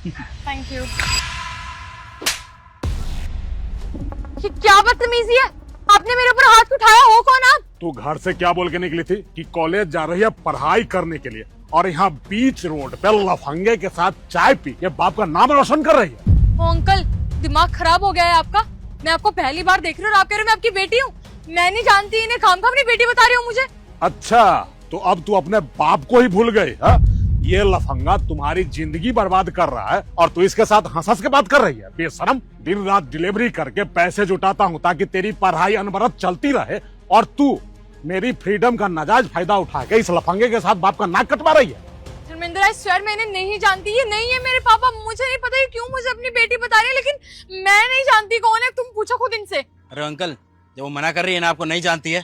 Thank you. ये क्या बदतमीजी है, आपने मेरे ऊपर हाथ उठाया, हो कौन आप? तू घर से क्या बोल के निकली थी कि कॉलेज जा रही है पढ़ाई करने के लिए, और यहाँ बीच रोड पे लफंगे के साथ चाय पी के बाप का नाम रोशन कर रही है। ओ अंकल, दिमाग खराब हो गया है आपका? मैं आपको पहली बार देख रही हूँ और आप कह रहे हो मैं आपकी बेटी हूँ। मैं नहीं जानती, इन्हें खामखा अपनी बेटी बता रही हो मुझे। अच्छा, तो अब तू अपने बाप को ही भूल गई है? ये लफंगा तुम्हारी जिंदगी बर्बाद कर रहा है और तू इसके साथ हंस के बात कर रही है। बेशरम, दिन रात डिलीवरी करके पैसे जुटाता हूँ ताकि तेरी पढ़ाई अनवरत चलती रहे, और तू मेरी फ्रीडम का नाजायज फायदा उठा के इस लफंगे के साथ बाप का नाक कटवा रही है। धर्मेंद्र, आई स्वेयर मैं इन्हें नहीं जानती, ये नहीं है मेरे पापा। मुझे नहीं पता ये क्यों मुझे अपनी बेटी बता रही है, लेकिन मैं नहीं जानती कौन है, तुम पूछो खुद इनसे। अरे अंकल, जब वो मना कर रही है ना, आपको नहीं जानती है,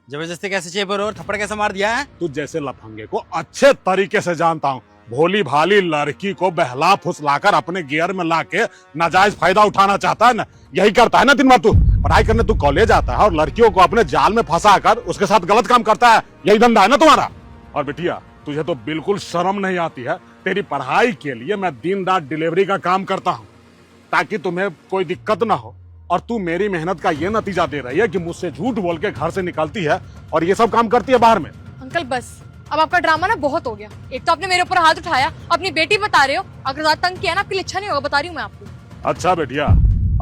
जबरदस्ती कैसे चेप और थप्पड़ कैसे मार दिया है? तू जैसे लफंगे को अच्छे तरीके से जानता हूँ। भोली भाली लड़की को बहला फुसलाकर अपने गियर में लाके नाजायज फायदा उठाना चाहता है ना, यही करता है ना दिन भर। तू पढ़ाई करने तू कॉलेज आता है और लड़कियों को अपने जाल में फंसाकर उसके साथ गलत काम करता है, यही धंधा है ना तुम्हारा। और बिटिया, तुझे तो बिल्कुल शर्म नहीं आती है? तेरी पढ़ाई के लिए मैं दिन रात डिलीवरी का काम करता हूँ ताकि तुम्हें कोई दिक्कत ना हो, और तू मेरी मेहनत का ये नतीजा दे रही है कि मुझसे झूठ बोल के घर से निकलती है और ये सब काम करती है बाहर में। अंकल बस, अब आपका ड्रामा ना बहुत हो गया। एक तो आपने मेरे ऊपर हाथ उठाया, अपनी बेटी बता रहे हो, अगर ज्यादा तंग किया ना आपके लिए अच्छा नहीं होगा, बता रही हूँ मैं आपको। अच्छा बेटिया,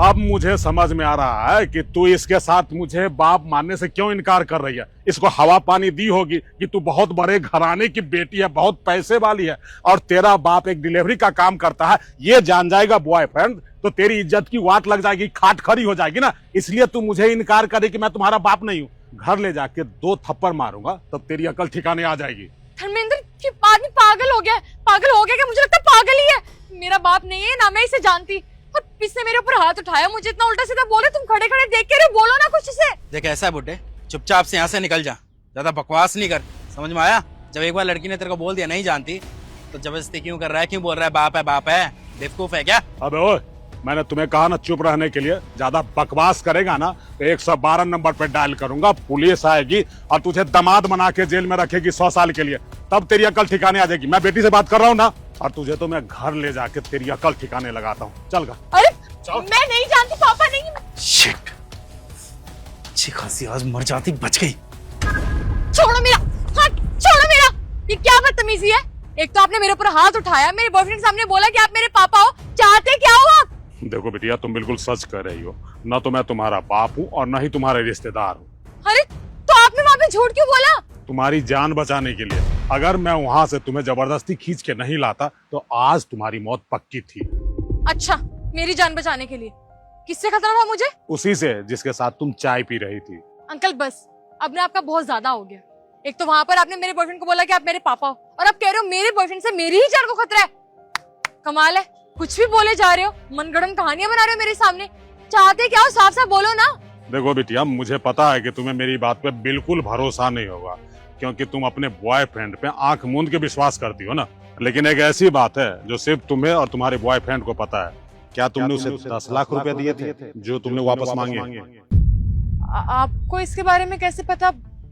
अब मुझे समझ में आ रहा है कि तू इसके साथ मुझे बाप मानने से क्यों इनकार कर रही है। इसको हवा पानी दी होगी कि तू बहुत बड़े घराने की बेटी है, बहुत पैसे वाली है, और तेरा बाप एक डिलीवरी का काम करता है। ये जान जाएगा बॉयफ्रेंड तो तेरी इज्जत की वाट लग जाएगी, खाट खड़ी हो जाएगी ना। इसलिए तू मुझे इनकार करे कि मैं तुम्हारा बाप नहीं हूँ। घर ले जाके 2 थप्पड़ मारूंगा तब तेरी अकल ठिकाने आ जाएगी। धर्मेंद्र, ये आदमी पागल हो गया है। पागल हो गया क्या? मुझे लगता है पागल ही है। मेरा बाप नहीं है ना, मैं इसे जानती, और इसने मेरे ऊपर हाथ उठाया, मुझे इतना उल्टा सीधा बोले। तुम खड़े खड़े देख के रहे, बोलो ना कुछ इसे। देख ऐसा है बुड्ढे, चुपचाप से यहाँ से निकल जा, ज्यादा बकवास नहीं कर, समझ में आया? जब एक बार लड़की ने तेरे को बोल दिया नहीं जानती, तो जबरदस्ती क्यों कर रहा है? क्यों बोल रहा है बाप है बाप है? बेवकूफ है क्या? अबे ओए, मैंने तुम्हें कहा ना चुप रहने के लिए। ज्यादा बकवास करेगा ना तो 112 नंबर पे डायल करूंगा, पुलिस आएगी और तुझे दामाद बना के जेल में रखेगी 100 साल के लिए, तब तेरी अकल ठिकाने आ जाएगी। मैं बेटी से बात कर रहा हूँ ना, और तुझे तो मैं घर ले जाके तेरी अकल ठिकाने लगाता हूँ। चल घर। अरे मैं नहीं जानती, पापा नहीं। शिट, अच्छी खासी आज मर जाती, बच गई। छोड़ो मेरा हाथ, छोड़ो मेरा। ये क्या बदतमीजी है? एक तो आपने मेरे ऊपर हाथ उठाया, मेरे बॉयफ्रेंड के सामने बोला कि आप मेरे पापा हो। चाहते क्या हो आप? देखो बेटिया, तुम बिल्कुल सच कह रही हो, न तो मैं तुम्हारा बाप हूँ और न ही तुम्हारे रिश्तेदार हूँ। अरे तो आपने वहाँ पे झूठ क्यों बोला? तुम्हारी जान बचाने के लिए। अगर मैं वहाँ से तुम्हें जबरदस्ती खींच के नहीं लाता तो आज तुम्हारी मौत पक्की थी। अच्छा, मेरी जान बचाने के लिए? किससे खतरा था मुझे? उसी से जिसके साथ तुम चाय पी रही थी। अंकल बस, अब ना आपका बहुत ज्यादा हो गया। एक तो वहाँ पर आपने मेरे बॉयफ्रेंड को बोला कि आप मेरे पापा हो, और अब कह रहे हो मेरे बॉयफ्रेंड से मेरी ही जान को खतरा है। कमाल है, कुछ भी बोले जा रहे हो, मनगढ़ंत कहानियां बना रहे हो मेरे सामने। चाहते क्या हो, साफ साफ बोलो ना। देखो बिटिया, मुझे पता है कि तुम्हें मेरी बात पे बिल्कुल भरोसा नहीं होगा, क्योंकि तुम अपने बॉयफ्रेंड पे आंख मूंद के विश्वास करती हो ना। लेकिन एक ऐसी बात है जो सिर्फ तुम्हें और तुम्हारे बॉयफ्रेंड को पता है। क्या तुमने उसे 10 लाख रुपए दिए थे जो तुमने वापस मांगे? आपको इसके बारे में कैसे पता?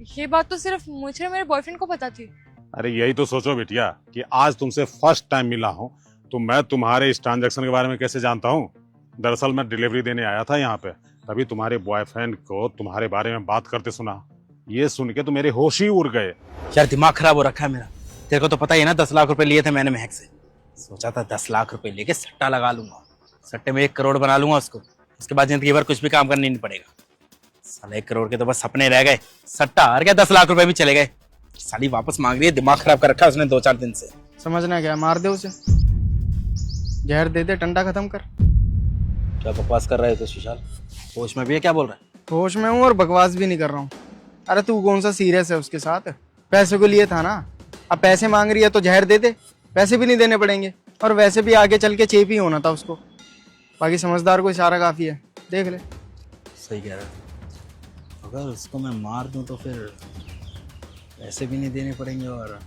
ये बात तो सिर्फ मुझे मेरे बॉयफ्रेंड को पता थी। अरे यही तो सोचो बिटिया कि आज तुमसे फर्स्ट टाइम मिला हूँ तो मैं तुम्हारे इस ट्रांजैक्शन के बारे में कैसे जानता हूँ। दरअसल मैं डिलीवरी देने आया था यहाँ पे, तभी तुम्हारे बॉयफ्रेंड को तुम्हारे बारे में बात करते सुना। ये सुन के तो मेरे होश ही उड़ गए। यार दिमाग खराब हो रखा है मेरा। तेरे को तो पता ही है ना, 10 लाख रुपए लिए थे मैंने महक से। सोचा था 10 लाख रुपए लेके सट्टा लगा लूंगा, सट्टे में 1 करोड़ बना लूंगा उसको। उसके बाद जिंदगी भर कुछ भी काम करना नहीं पड़ेगा। साले 1 करोड़ के तो बस सपने रह गए, सट्टा हार गया, 10 लाख रुपए भी चले गए। साली वापस मांग रही है, दिमाग खराब कर रखा है उसने 2-4 दिन से। समझना क्या, मार दे उसे, जहर दे दे, टंडा खत्म कर। क्या बकवास कर रहा है तो विशाल? होश में भी है? क्या बोल रहा है? होश में हूँ और बकवास भी नहीं कर रहा हूँ। अरे तू कौन सा सीरियस है उसके साथ? पैसे को लिए था ना, अब पैसे मांग रही है तो जहर दे दे, पैसे भी नहीं देने पड़ेंगे। और वैसे भी आगे चल के चेप ही होना था उसको। बाकी समझदार को इशारा काफी है, देख ले। सही कह रहा है। अगर उसको मैं मार दूं तो फिर पैसे भी नहीं देने पड़ेंगे और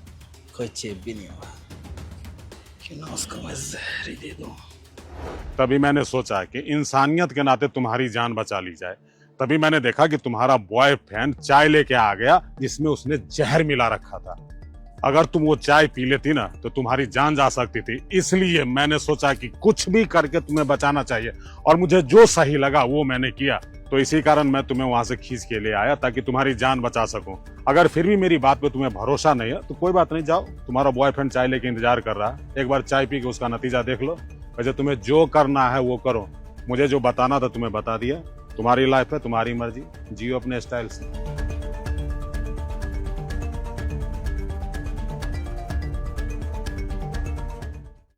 कोई चेप भी नहीं होगा। क्यों ना उसको मैं जहर ही दे दूं। तभी मैंने सोचा कि इंसानियत के नाते तुम्हारी जान बचा ली जाए। तभी मैंने देखा कि तुम्हारा बॉयफ्रेंड चाय लेके आ गया जिसमें उसने जहर मिला रखा था। अगर तुम वो चाय पी लेती ना तो तुम्हारी जान जा सकती थी, इसलिए मैंने सोचा कि कुछ भी करके तुम्हें बचाना चाहिए और मुझे जो सही लगा वो मैंने किया। तो इसी कारण मैं तुम्हें वहां से खींच के ले आया ताकि तुम्हारी जान बचा सकूं। अगर फिर भी मेरी बात पे तुम्हें भरोसा नहीं है तो कोई बात नहीं, जाओ, तुम्हारा बॉयफ्रेंड चाय लेके इंतजार कर रहा है, एक बार चाय पी के उसका नतीजा देख लो। वैसे तुम्हें जो करना है वो करो, मुझे जो बताना था तुम्हें बता दिया। तुम्हारी लाइफ है, तुम्हारी मर्जी, जियो अपने स्टाइल से।